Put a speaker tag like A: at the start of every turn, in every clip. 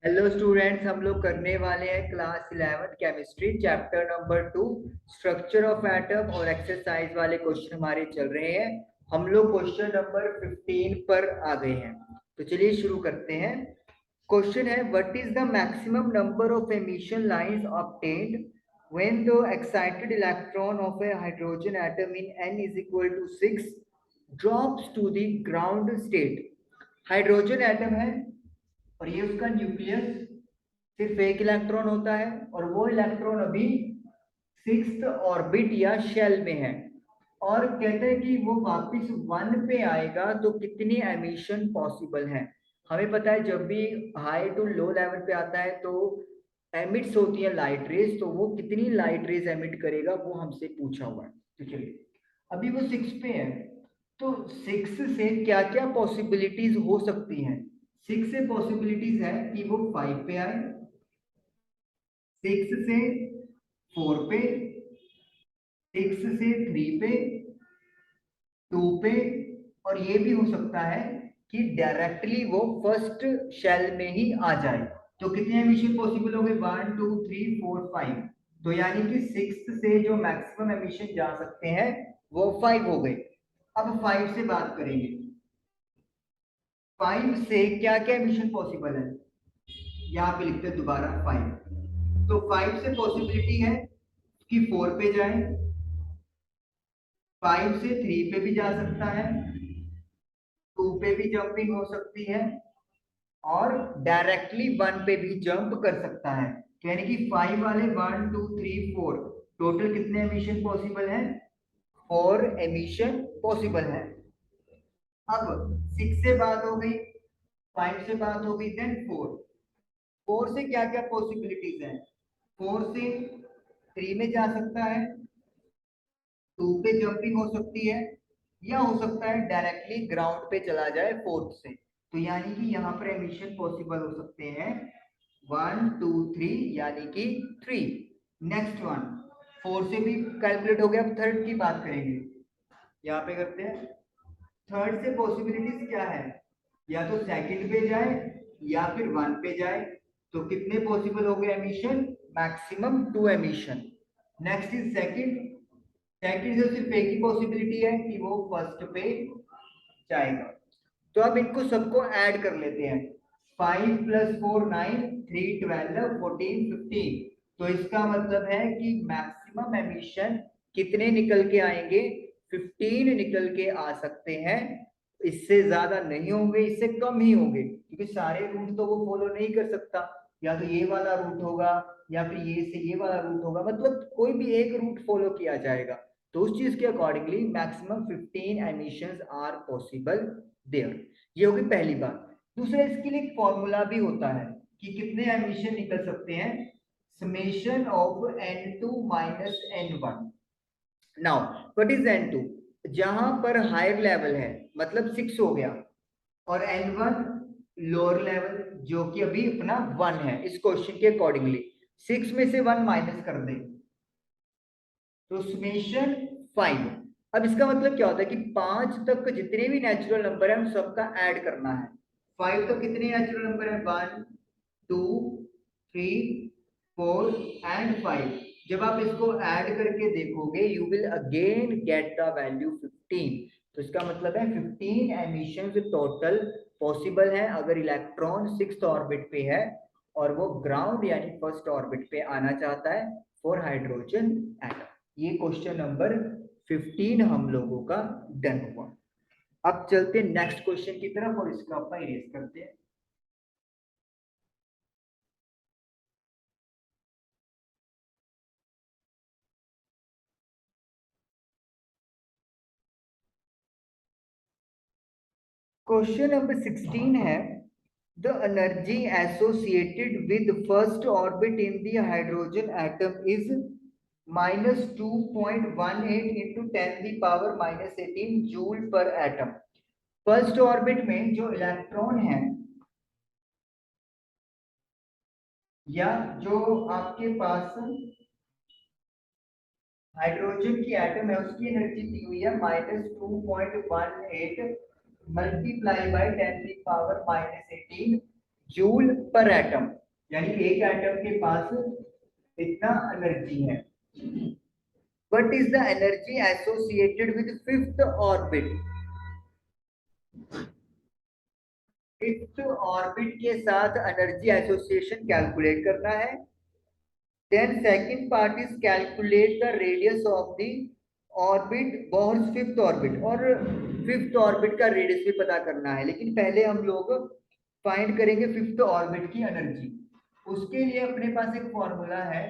A: Hello students, हम लोग करने वाले हैं class 11 chemistry chapter number 2 structure of atom और एक्सरसाइज वाले क्वेश्चन हमारे चल रहे हैं। हम लोग क्वेश्चन नंबर 15 पर आ गए हैं, तो चलिए शुरू करते हैं। क्वेश्चन है, what is the maximum number of emission lines obtained when the excited electron of a hydrogen atom in n is equal to 6 drops to the ground state. Hydrogen atom है और ये उसका न्यूक्लियस, सिर्फ एक electron होता है और वो इलेक्ट्रॉन अभी सिक्स्थ ऑर्बिट या शेल में है। और कहते हैं कि वो वापस वन पे आएगा तो कितनी एमिशन पॉसिबल है। हमें पता है जब भी हाई टू लो लेवल पे आता है तो एमिट्स होती है लाइट रेज, तो वो कितनी लाइट रेज एमिट करेगा वो हमसे पूछा हुआ है। तो चलिए, अभी वो सिक्स पे है, तो सिक्स से क्या क्या पॉसिबिलिटीज हो सकती हैं। सिक्स से पॉसिबिलिटीज है कि वो फाइव पे आए, सिक्स से फोर पे, सिक्स से थ्री पे, टू पे, और ये भी हो सकता है कि डायरेक्टली वो फर्स्ट शेल में ही आ जाए। तो कितने एमिशन पॉसिबल हो गए? 1 2 3 4 5। तो यानी कि सिक्स से जो मैक्सिमम एमिशन जा सकते हैं वो फाइव हो गए। अब फाइव से बात करेंगे। फाइव से क्या क्या एमिशन पॉसिबल है, यहाँ पे लिखते हैं दोबारा फाइव। तो फाइव से पॉसिबिलिटी है कि फोर पे जाए, फाइव से थ्री पे भी जा सकता है, टू पे भी जंपिंग हो सकती है, और डायरेक्टली वन पे भी जंप कर सकता है। तो यानी कि फाइव वाले 1 2 3 4 टोटल कितने एमिशन पॉसिबल है? फोर एमिशन पॉसिबल है। अब सिक्स से बात हो गई, फाइव से बात हो गई, देन फोर। फोर से क्या क्या पॉसिबिलिटीज है? फोर से थ्री में जा सकता है, टू पे जंपिंग हो सकती है, या हो सकता है डायरेक्टली ग्राउंड पे चला जाए फोर्थ से। तो यानी कि यहाँ पर एमिशन पॉसिबल हो सकते हैं 1 2 3, यानी कि थ्री। नेक्स्ट वन, फोर से भी कैलकुलेट हो गया। अब थर्ड की बात करेंगे, यहाँ पे करते हैं। थर्ड से पॉसिबिलिटीज क्या है? या तो सेकंड पे जाए या फिर वन पे जाए। तो कितने पॉसिबल हो गए emission? Maximum to emission. Next is second. Second से सिर्फ एक ही पॉसिबिलिटी है कि वो फर्स्ट पे जाएगा। तो अब इनको सबको ऐड कर लेते हैं। 5 + 4 9, 3 12 14 15। तो इसका मतलब है कि मैक्सिमम एमिशन कितने निकल के आएंगे? 15 निकल के आ सकते हैं। इससे ज्यादा नहीं होंगे, इससे कम ही होंगे, क्योंकि सारे रूट तो वो फॉलो नहीं कर सकता। या तो ये वाला रूट होगा या फिर ये से ये वाला रूट होगा, मतलब कोई भी एक रूट फॉलो किया जाएगा। तो उस चीज के accordingly maximum 15 emissions are possible there. ये होगी पहली बात। दूसरा, इसके लिए एक फॉर्मूला भी होता है कि कितने एमिशन निकल सकते हैं। Summation of n2 minus n1। Now what is n2? जहां पर हायर लेवल है, मतलब 6 हो गया, और n1 लोअर लेवल जो कि अभी अपना 1 है। इस क्वेश्चन के अकॉर्डिंगली 6 में से 1 माइनस कर दे तो समेशन 5। अब इसका मतलब क्या होता है कि 5 तक जितने भी नेचुरल नंबर है उन सबका ऐड करना है। 5 तक कितने नेचुरल नंबर है? 1 2 3 4 एंड 5। जब आप इसको ऐड करके देखोगे you will again get the value 15। तो इसका मतलब है 15 एमिशन टोटल पॉसिबल है अगर इलेक्ट्रॉन सिक्स्थ ऑर्बिट पे है और वो ग्राउंड यानी फर्स्ट ऑर्बिट पे आना चाहता है फॉर हाइड्रोजन एटम। ये क्वेश्चन नंबर 15 हम लोगों का डन हुआ। अब चलते हैं नेक्स्ट क्वेश्चन की तरफ और इसका अपना इरेज करते हैं। क्वेश्चन नंबर 16 है, the energy associated with first orbit in the hydrogen atom is -2.18 into 10⁻⁻18 joule पर एटम। फर्स्ट ऑर्बिट में जो इलेक्ट्रॉन है या जो आपके पास हाइड्रोजन की एटम है उसकी एनर्जी दी हुई है -2.18 मल्टीप्लाई बाय 10⁻⁻18 जूल पर एटम, यानी एक एटम के पास इतना एनर्जी है। What is the energy associated with fifth orbit? Fifth orbit के साथ एनर्जी एसोसिएशन कैलकुलेट करना है। Then second part is calculate the radius of the orbit, Bohr's fifth orbit, और फिफ्थ ऑर्बिट का रेडियस भी पता करना है। लेकिन पहले हम लोग फाइंड करेंगे फिफ्थ ऑर्बिट की एनर्जी। उसके लिए अपने पास एक फॉर्मूला है,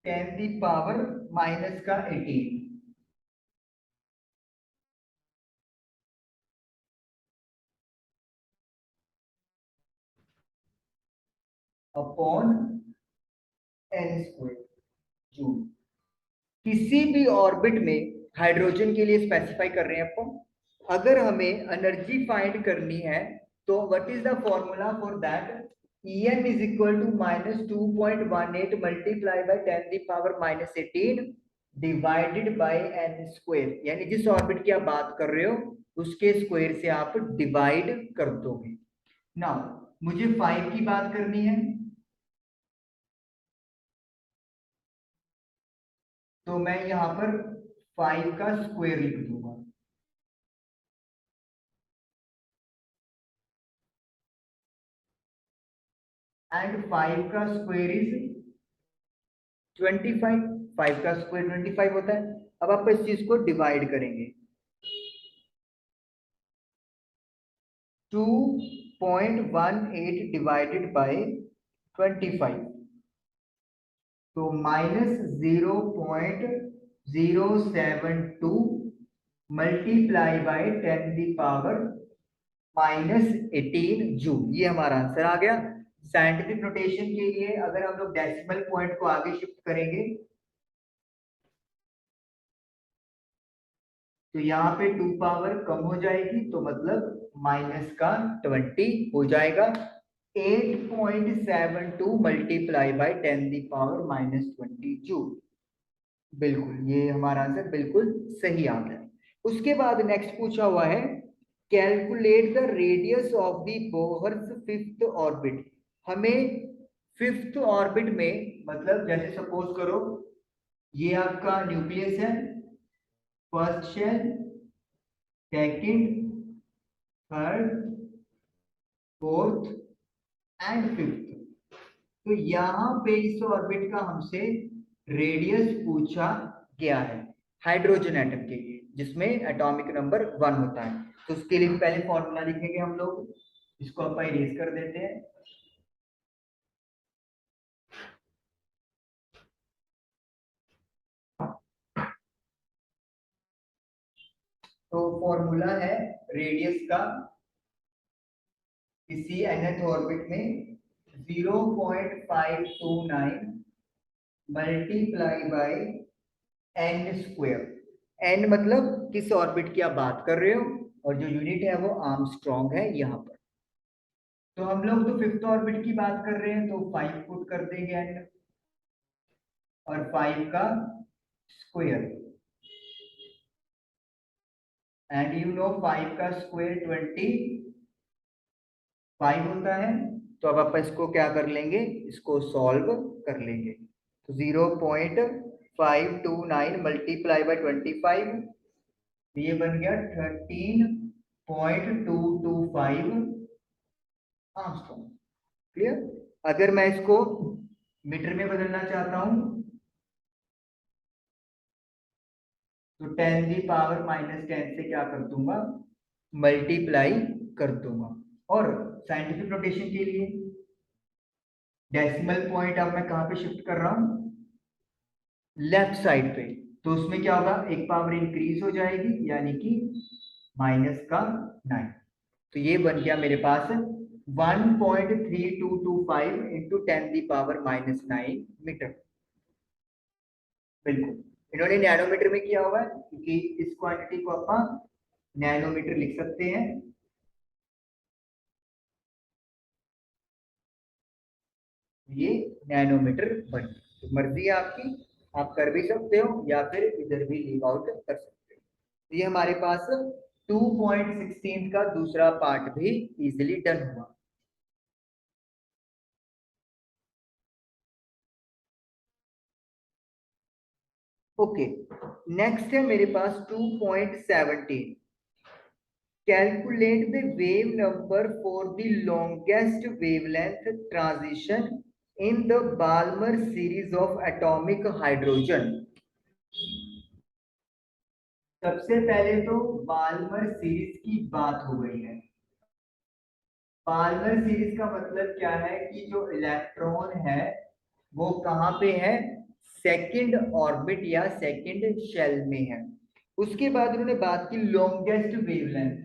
A: 10⁻⁻18 अपॉन n² जूल। किसी भी ऑर्बिट में हाइड्रोजन के लिए स्पेसिफाई कर रहे हैं अपन, अगर हमें एनर्जी फाइंड करनी है तो what is the formula for that? En is equal to -2.18 multiply by 10⁻⁻18 divided by n², यानी जिस ऑर्बिट की आप बात कर रहे हो उसके स्क्वायर से आप डिवाइड कर दोगे। नाउ मुझे 5 की बात करनी है, तो मैं यहां पर 5 का स्क्वायर लिख दूंगा। एंड 5 का स्क्वायर इज 25। 5 का स्क्वायर 25 होता है। अब आप इस चीज को डिवाइड करेंगे, 2.18 डिवाइडेड बाय 25, तो -0.072 मल्टीप्लाई बाय 10⁻⁻18 जूल। ये हमारा आंसर आ गया। साइंटिफिक नोटेशन के लिए अगर हम लोग डेसिमल पॉइंट को आगे शिफ्ट करेंगे तो यहाँ पे 2 पावर कम हो जाएगी, तो मतलब -20 हो जाएगा। 8.72 मल्टीप्लाई बाय 10⁻⁻20 जूल। बिल्कुल, ये हमारा आंसर बिल्कुल सही आ गया। उसके बाद नेक्स्ट पूछा हुआ है, calculate the radius of the Bohr's fifth orbit. हमें फिफ्थ ऑर्बिट में, मतलब जैसे सपोज करो ये आपका न्यूक्लियस है, first shell, second, third, fourth and fifth. तो यहाँ पे इस ऑर्बिट का हमसे रेडियस पूछा गया है हाइड्रोजन एटम के लिए, जिसमें एटॉमिक नंबर 1 होता है। तो उसके लिए पहले फॉर्मूला लिखेंगे हम लोग, इसको आप इरेज कर देते हैं। तो फॉर्मूला है रेडियस का किसी nth ऑर्बिट में 0.529 मल्टीप्लाई बाय n²। n मतलब किस ऑर्बिट की आप बात कर रहे हो, और जो यूनिट है वो आर्मस्ट्रॉन्ग है यहाँ पर। तो हम लोग तो फिफ्थ ऑर्बिट की बात कर रहे हैं, तो 5 पुट कर देंगे n, और 5 का स्क्वायर, एंड यू नो 5 का स्क्वायर 25 होता है। तो अब आप इसको क्या कर लेंगे, इसको सॉल्व कर लेंगे। तो 0.529 मल्टीप्लाई बाय 25, ये बन गया 13.225 आर्मस्ट्रॉन्ग। क्लियर? अगर मैं इसको मीटर में बदलना चाहता हूं तो 10⁻⁻10 से क्या कर दूंगा, मल्टीप्लाई कर दूंगा। और साइंटिफिक नोटेशन के लिए डेसिमल पॉइंट अब मैं कहां पे शिफ्ट कर रहा हूं, लेफ्ट साइड पे। तो उसमें क्या होगा, एक पावर इंक्रीज हो जाएगी, यानी कि -9। तो ये बन गया मेरे पास 1.3225 इंटू 10⁻⁻9 मीटर। बिल्कुल, इन्होंने नैनोमीटर में किया हुआ है, क्योंकि इस क्वांटिटी को अपन नैनोमीटर लिख सकते हैं। ये नैनोमीटर बन, तो मर्जी है आपकी, आप कर भी सकते हो या फिर इधर भी लीव आउट कर सकते हो। तो ये हमारे पास 2.16 का दूसरा पार्ट भी इजीली डन हुआ। ओके, नेक्स्ट है मेरे पास 2.17। Calculate the wave number for the longest wavelength transition in the Balmer series of atomic hydrogen. सबसे पहले तो बाल्मर सीरीज की बात हो गई है। बाल्मर सीरीज का मतलब क्या है कि जो इलेक्ट्रॉन है वो कहाँ पे है, सेकंड ऑर्बिट या सेकंड शेल में है। उसके बाद उन्होंने बात की लॉन्गेस्ट वेवलेंथ।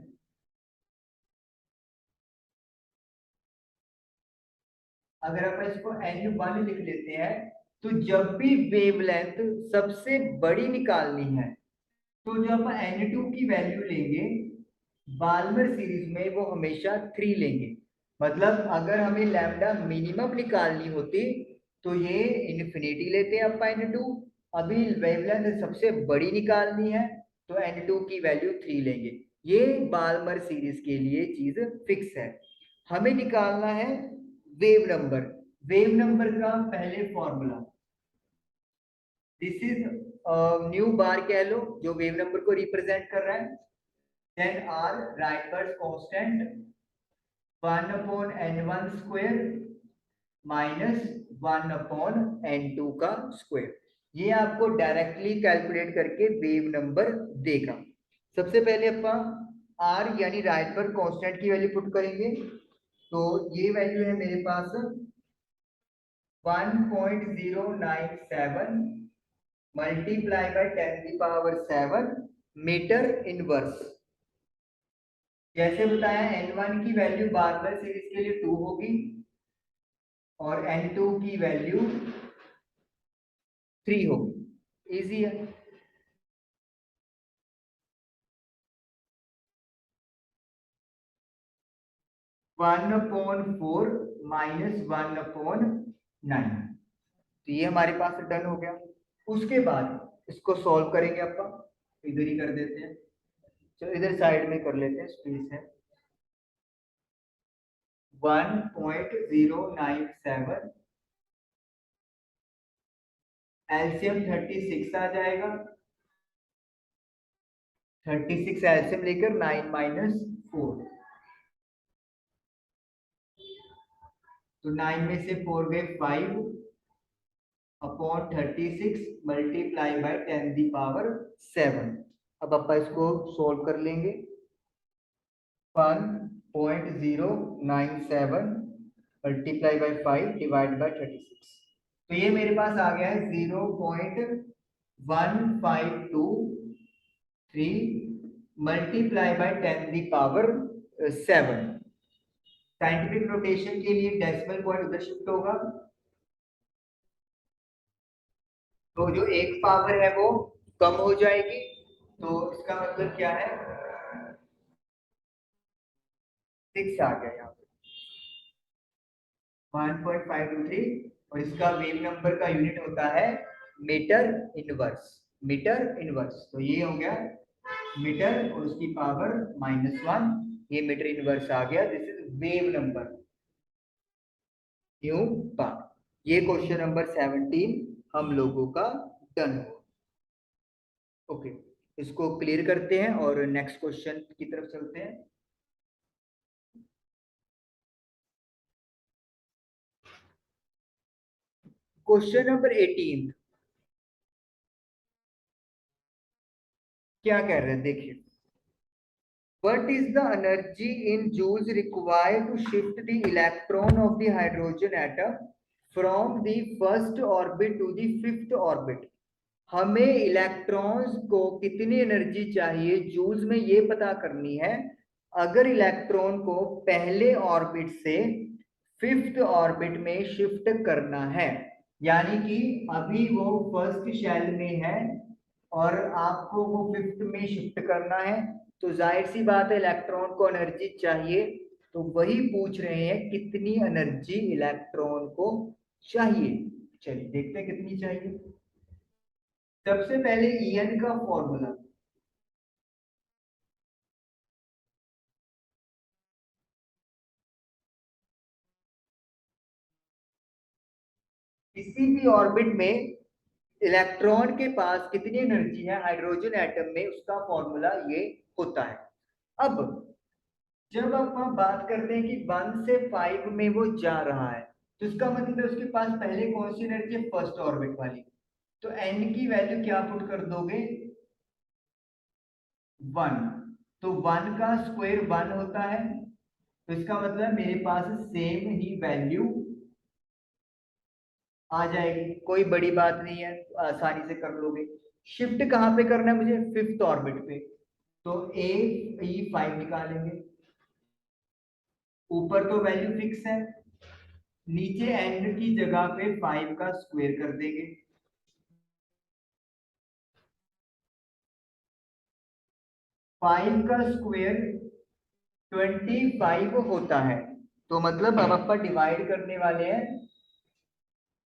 A: अगर आप इसको N1 लिख लेते हैं, तो जब भी वेवलेंथ सबसे बड़ी निकालनी है तो जब N2 की वैल्यू लेंगे बाल्मर सीरीज में वो हमेशा 3 लेंगे। मतलब अगर हमें लैम्डा मिनिमम निकालनी होती तो ये इन्फिनिटी लेते हैं अपा N2। अभी वेवलेंथ सबसे बड़ी निकालनी है तो N2 की वैल्यू 3 लेंगे। ये बाल्मर सीरीज के लिए चीज फिक्स है। हमें निकालना है वेव नंबर। वेव नंबर का पहले फॉर्मूला, दिस इज न्यू बार कह लो जो वेव नंबर को रिप्रेजेंट कर रहा है। Then R Rydberg constant 1 upon n1 square minus 1 upon n2 का स्क्वायर। ये आपको डायरेक्टली कैलकुलेट करके वेव नंबर देगा। सबसे पहले अपन आर यानी राइटबर्ग कांस्टेंट की वैल्यू पुट करेंगे। तो ये वैल्यू है मेरे पास 1.097 मल्टीप्लाई बाय 10⁻⁷ मीटर इनवर्स। जैसे बताया N1 की वैल्यू बार्बर सीरीज के लिए 2 होगी और N2 की वैल्यू 3 होगी। इजी है। 1/4 माइनस 1/9, तो ये हमारे पास डन हो गया। उसके बाद इसको सॉल्व करेंगे अपन, इधर ही कर देते हैं। चलो इधर साइड में कर लेते हैं, स्पेस है। 1.097 एलसीएम 36 आ जाएगा। 36 एलसीएम लेकर 9 माइनस 4, तो 9 में से 4 गए 5 अपॉन 36 मल्टीप्लाई बाय 10⁻⁷। अब अपन इसको सोल्व कर लेंगे। 1.097 मल्टीप्लाई बाय 5 डिवाइड बाय 36, तो ये मेरे पास आ गया है 0.1523 मल्टीप्लाई बाय 10⁻⁷। साइंटिफिक नोटेशन के लिए डेसिमल पॉइंट उधर शिफ्ट होगा, तो जो एक पावर है वो कम हो जाएगी। तो इसका मतलब क्या है, 6 आ गया यहाँ पे 1.523। और इसका वेव नंबर का यूनिट होता है मीटर इनवर्स। मीटर इनवर्स, तो ये हो गया मीटर और उसकी पावर -1, ये मीटर इनवर्स आ गया। This is wave number new power. ये क्वेश्चन नंबर 17 हम लोगों का डन हो। ओके, इसको क्लियर करते हैं और नेक्स्ट क्वेश्चन की तरफ चलते हैं। क्वेश्चन नंबर 18 क्या कह रहे हैं देखिए। What is the energy in joules required to shift the electron of the hydrogen atom from the first orbit to the fifth orbit? हमें इलेक्ट्रॉन्स को कितनी एनर्जी चाहिए जूल्स में ये पता करनी है। अगर इलेक्ट्रॉन को पहले ऑर्बिट से फिफ्थ ऑर्बिट में शिफ्ट करना है, यानी कि अभी वो फर्स्ट शेल में है और आपको वो फिफ्थ में शिफ्ट करना है, तो जाहिर सी बात है इलेक्ट्रॉन को एनर्जी चाहिए। तो वही पूछ रहे हैं कितनी एनर्जी इलेक्ट्रॉन को चाहिए। चलिए देखते हैं कितनी चाहिए। सबसे पहले En का फॉर्मूला, किसी भी ऑर्बिट में इलेक्ट्रॉन के पास कितनी एनर्जी है हाइड्रोजन एटम में, उसका फॉर्मूला ये होता है। अब जब हम बात करते हैं कि 1 से 5 में वो जा रहा है, तो इसका मतलब है उसके पास पहले कौन सी एनर्जी है, फर्स्ट ऑर्बिट वाली। तो एन की वैल्यू क्या पुट कर दोगे, 1। तो 1 का स्क्वायर 1 होता है, तो इसका मतलब मेरे पास सेम ही वैल्यू आ जाएगी, कोई बड़ी बात नहीं है, आसानी से कर लोगे। शिफ्ट कहां पे करना है मुझे, फिफ्थ ऑर्बिट पे। तो AE5 निकालेंगे, ऊपर तो वैल्यू फिक्स है, नीचे एन की जगह पे 5 का स्क्वायर कर देंगे। 5 का स्क्वायर 25 होता है, तो मतलब अब अपन डिवाइड करने वाले हैं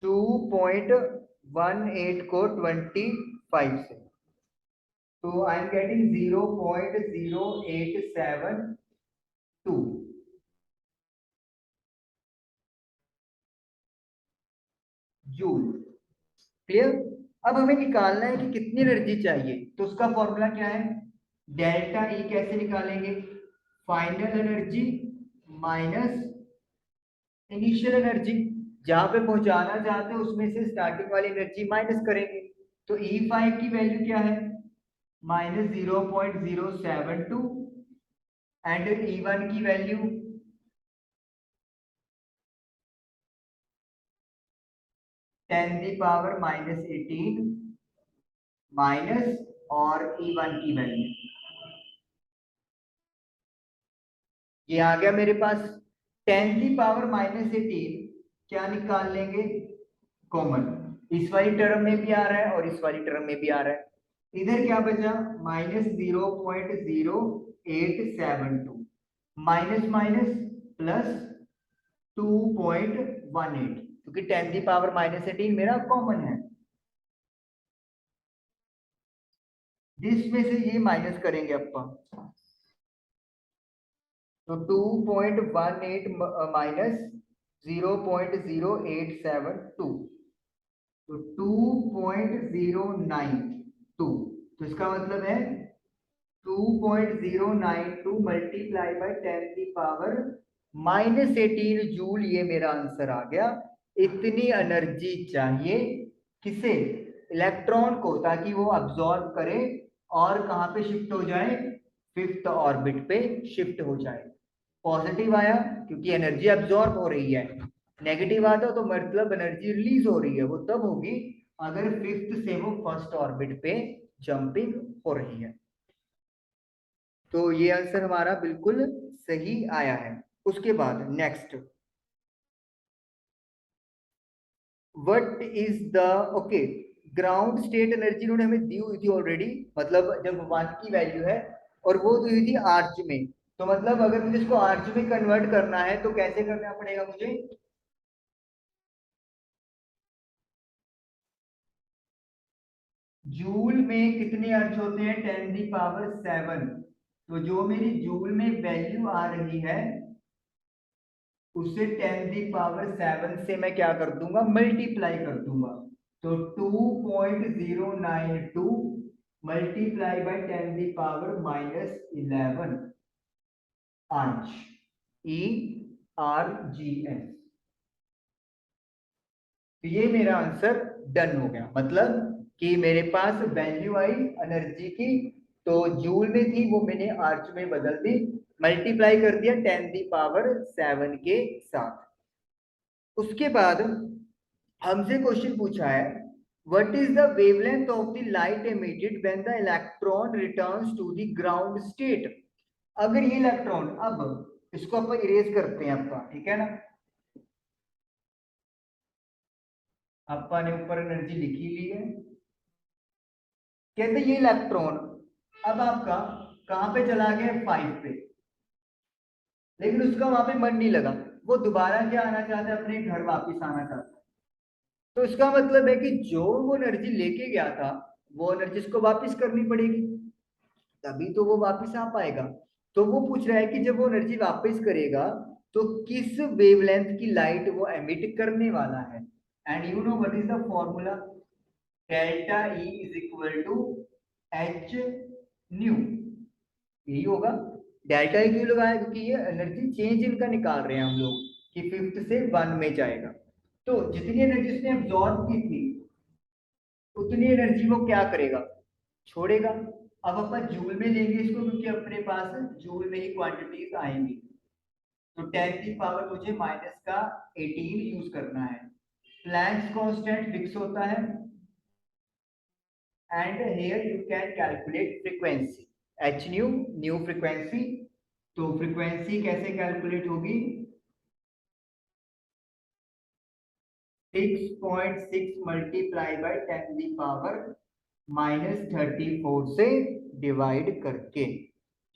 A: 2.18 को 25 से, तो I am getting 0.0872 joule. Clear. अब हमें निकालना है कि कितनी एनर्जी चाहिए, तो उसका फॉर्मूला क्या है, डेल्टा ई कैसे निकालेंगे, final energy minus initial energy, जहां पे पहुंचाना चाहते हैं उसमें से स्टार्टिंग वाली एनर्जी माइनस करेंगे। तो E5 की वैल्यू क्या है, -0.072, एंड E1 की वैल्यू 10⁻⁻18 माइनस, और E1 की वैल्यू ये आ गया मेरे पास 10⁻⁻18। क्या निकाल लेंगे, कॉमन, इस वाली टर्म में भी आ रहा है और इस वाली टर्म में भी आ रहा है। इधर क्या बचा, -0.0872, माइनस माइनस प्लस 2.18, क्योंकि 10⁻⁻18 मेरा कॉमन है, जिसमें से ये माइनस करेंगे अपन, तो 2.18 माइनस 0.0872, तो 2.092, तो इसका मतलब है 2.092 मल्टीप्लाई बाय 10⁻⁻18 जूल, ये मेरा आंसर आ गया। इतनी एनर्जी चाहिए किसे, इलेक्ट्रॉन को, ताकि वो अब्सॉर्ब करे और कहां पे शिफ्ट हो जाए, फिफ्थ ऑर्बिट पे शिफ्ट हो जाए। पॉजिटिव आया क्योंकि एनर्जी अब्सॉर्ब हो रही है, नेगेटिव आता तो मतलब एनर्जी रिलीज हो रही है, वो तब होगी अगर फिफ्थ से वो फर्स्ट ऑर्बिट पे जंपिंग हो रही है। तो ये आंसर हमारा बिल्कुल सही आया है। उसके बाद next, what is the, okay, ground state energy उन्होंने हमें दी हुई थी ऑलरेडी, मतलब जब 1 की वैल्यू है, और वो दी हुई थी आर्च में, तो मतलब अगर मुझे इसको आर्च में कन्वर्ट करना है तो कैसे करना पड़ेगा मुझे, जूल में कितने अर्ज होते हैं, 10⁻⁷, तो जो मेरी जूल में वैल्यू आ रही है उसे 10⁻⁷ से मैं क्या कर दूंगा, मल्टीप्लाई कर दूंगा, तो 2.092 मल्टीप्लाई बाय 10⁻⁻11 आर्च, ERGS। तो ये मेरा आंसर डन हो गया, मतलब कि मेरे पास वैल्यू आई एनर्जी की, तो जूल में थी वो मैंने आर्च में बदल दी, मल्टीप्लाई कर दिया 10⁻⁷ के साथ। उसके बाद हमसे क्वेश्चन पूछा है, what is the wavelength of the light emitted when the electron returns to the ground state. अगर ये इलेक्ट्रॉन, अब इसको अपन इरेज करते हैं आपका, ठीक है ना, अपन ने ऊपर एनर्जी लिखी ली है, कहते ये इलेक्ट्रॉन अब आपका कहां पे चला गया, 5 पे, लेकिन उसका वहां पे मन नहीं लगा, वो दोबारा क्या आना चाहता है, अपने घर वापस आना चाहता है। तो इसका मतलब है कि जो वो एनर्जी लेके गया था, वो एनर्जी इसको वापस करनी पड़ेगी, तभी तो वो वापस आ पाएगा। तो वो पूछ रहा है कि जब वो एनर्जी वापस करेगा तो किस वेवलेंथ की लाइट वो एमिट करने वाला है। And you know what is the formula, delta E is equal to H nu, यही होगा। डेल्टा ई क्यों लगाया, क्योंकि ये एनर्जी चेंज इनका निकाल रहे हैं हम लोग कि फिफ्थ से वन में जाएगा। तो जितनी एनर्जी उसने एब्जॉर्ब की थी उतनी एनर्जी वो क्या करेगा, छोड़ेगा। अब अपन जूल में लेंगे इसको, क्योंकि अपने पास जूल में ही क्वांटिटीज आएंगी। तो 10 की पावर मुझे माइनस का 18 यूज करना है। प्लैंक्स कांस्टेंट फिक्स होता है, and here you can calculate frequency H new, new frequency. तो फ्रीक्वेंसी कैसे कैलकुलेट होगी, 6.6 मल्टीप्लाई बाय 10 की पावर -34 से डिवाइड करके।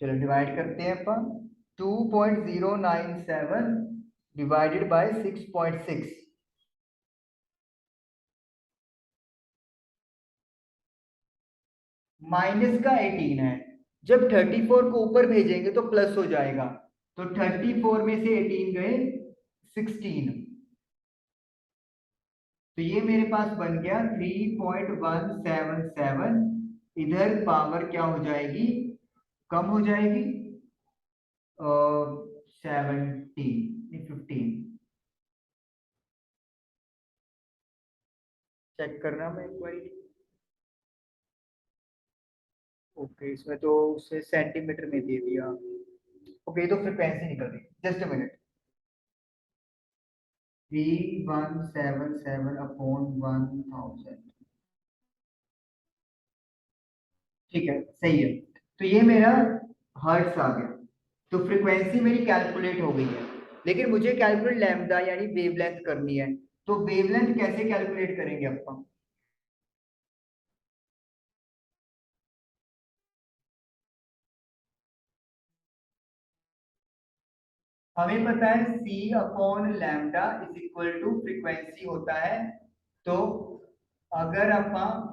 A: चलो डिवाइड करते हैं अपन, 2.097 डिवाइडेड बाय 6.6, माइनस का 18 है। जब 34 को ऊपर भेजेंगे तो प्लस हो जाएगा, तो 34 में से 18 गए 16, तो ये मेरे पास बन गया 3.177। इधर पावर क्या हो जाएगी, कम हो जाएगी, 15 चेक करना मैं एक बार। ओके, इसमें तो उसे सेंटीमीटर में दे दिया। ओके, तो फ्रीक्वेंसी निकल गई, जस्ट अ मिनट। 3177 अपॉन 1000, ठीक है, सही है। तो ये मेरा हर्ट्स आ गया। तो फ्रीक्वेंसी मेरी कैलकुलेट हो गई है, लेकिन मुझे कैलकुलेट लैम्डा यानी वेवलेंथ करनी है। तो वेवलेंथ कैसे कैलकुलेट करेंगे अपन, हमें पता है c upon lambda is equal to frequency होता है। तो अगर अपन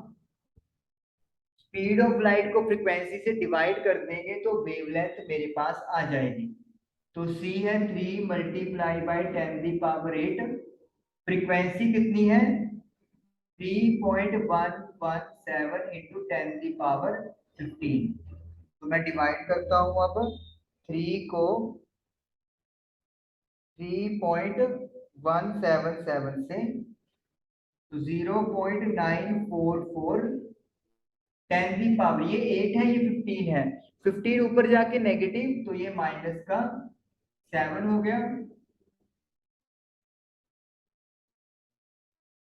A: स्पीड ऑफ लाइट को फ्रीक्वेंसी से डिवाइड कर देंगे तो वेवलेंथ मेरे पास आ जाएगी। तो c है 3 multiply by 10 the power 8, frequency कितनी है 3.117 इंटू 10 दी पावर 15। तो मैं डिवाइड करता हूं अब 3 को 3.177 से, तो 0.944 10 दी पावर, ये 8 है, ये 15 है, 15 ऊपर जाके नेगेटिव, तो ये माइनस का 7 हो गया।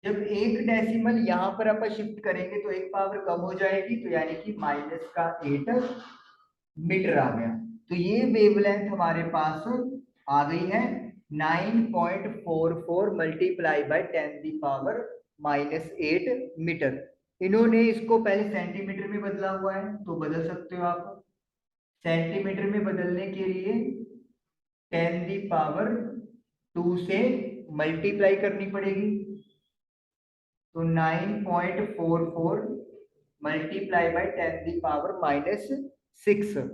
A: जब एक डेसिमल यहाँ पर अपन शिफ्ट करेंगे तो एक पावर कम हो जाएगी, तो यानी कि माइनस का 8 मीटर आ गया। तो ये वेवलेंथ हमारे पास आ गई है 9.44 multiply by 10 the power -8 metre. इन्होंने इसको पहले सेंटीमीटर में बदला हुआ है, तो बदल सकते हो आप। सेंटीमीटर में बदलने के लिए 10 दी पावर 2 से मल्टीप्लाई करनी पड़ेगी, तो 9.44 मल्टीप्लाई बाय 10 दी पावर -6,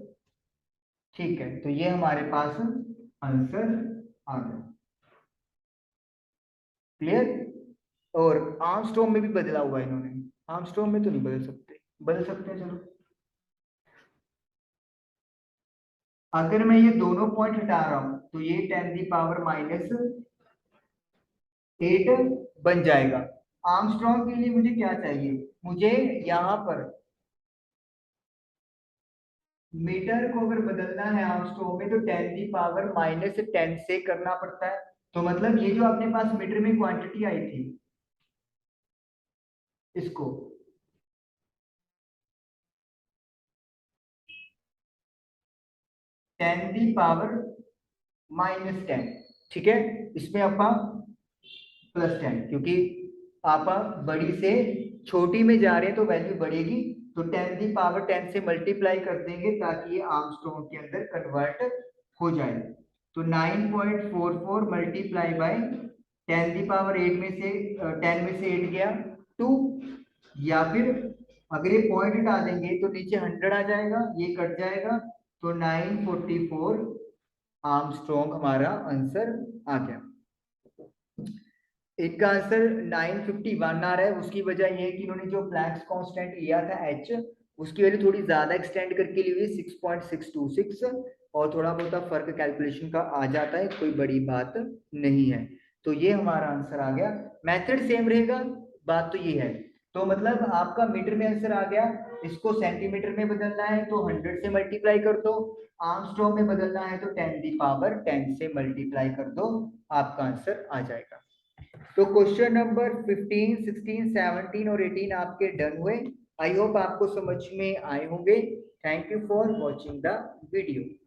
A: ठीक है। तो ये हमारे पास आंसर आ गया, क्लियर। और आर्मस्ट्रॉन्ग में भी बदला हुआ है इन्होंने, आर्मस्ट्रॉन्ग में तो नहीं बदल सकते, बदल सकते हैं चलो। अगर मैं ये दोनों पॉइंट हटा रहा हूं तो ये 10 दी पावर -8 बन जाएगा। आर्मस्ट्रॉन्ग के लिए मुझे क्या चाहिए, मुझे यहाँ पर मीटर को अगर बदलना है आर्मस्ट्रॉन्ग में तो 10 दी पावर -10 से करना पड़ता है। तो मतलब ये जो अपने पास मीटर में क्वांटिटी आई थी, इसको 10 दी पावर -10, ठीक है। इसमें अपा +10, क्योंकि आपा बड़ी से छोटी में जा रहे हैं तो वैल्यू बढ़ेगी, तो 10 दी पावर 10 से मल्टीप्लाई कर देंगे ताकि ये आर्मस्ट्रॉन्ग के अंदर कन्वर्ट हो जाए। तो 9.44 मल्टीप्लाई बाय 10 दी पावर 8 में से 10 में से 8 गया 2, या फिर अगर ये पॉइंट हटा देंगे तो नीचे 100 आ जाएगा, ये कट जाएगा, तो 944 आर्मस्ट्रॉन्ग हमारा आंसर आ गया। इनका आंसर 951 आ रहा है। उसकी वजह यह है कि इन्होंने जो प्लैंक्स कांस्टेंट लिया था एच, उसकी वैल्यू थोड़ी ज्यादा एक्सटेंड करके ली हुई 6.626, और थोड़ा बहुत फर्क कैलकुलेशन का आ जाता है, कोई बड़ी बात नहीं है। तो ये हमारा आंसर आ गया। मेथड सेम रहेगा, बात तो ये है। तो मतलब आपका मीटर में आंसर आ गया। इसको सेंटीमीटर में बदलना है तो 100 से मल्टीप्लाई कर दो, आर्मस्ट्रॉन्ग में बदलना है तो 10 से मल्टीप्लाई कर दो, आपका आंसर आ जाएगा। तो क्वेश्चन नंबर 15, 16, 17 और 18 आपके डन हुए। आई होप आपको समझ में आए होंगे। Thank you for watching the video.